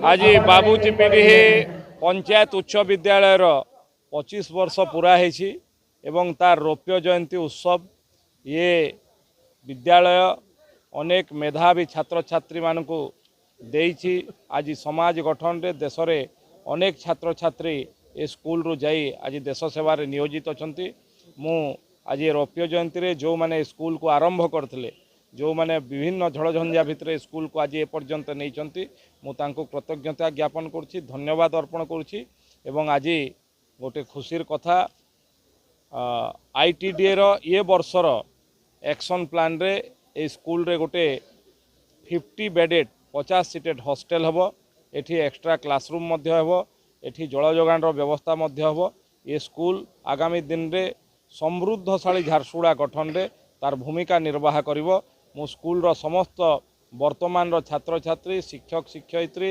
आज बाबू चिपिडीही पंचायत उच्च विद्यालय 25 वर्ष पूरा होती एवं तार रौप्य जयंती उत्सव ये विद्यालय अनेक मेधावी छात्र छात्री मानक देइछि। आज समाज गठन रे देश रे अनेक छात्र छात्री ए स्कूल रु जाई आज देश सेवा रे नियोजित अछंती। मु आज रौप्य जयंती रे जो माने स्कूल को आरंभ करथिले जो माने विभिन्न झड़झंझा भितर स्कूल को आज एपर्यंत नहीं मु तांको कृतज्ञता ज्ञापन करुच्ची, धन्यवाद अर्पण करुच्ची। एवं आज गोटे खुशीर कथा आईटीडीए रो ये वर्षर एक्शन प्लान रे ए स्कूल रे गोटे 50 बेडेड 50 सीटेड हॉस्टेल हबो। एठी एक्स्ट्रा क्लासरूम मध्य हबो, एठी जल जोगान रो व्यवस्था मध्य हबो। ये स्कूल आगामी दिन रे समृद्धशाली झारसुगुड़ा गठन रे तार भूमिका निर्वाह करिवो। मु स्कूल रो समस्त वर्तमान रो छात्र छात्री शिक्षक शिक्षयित्री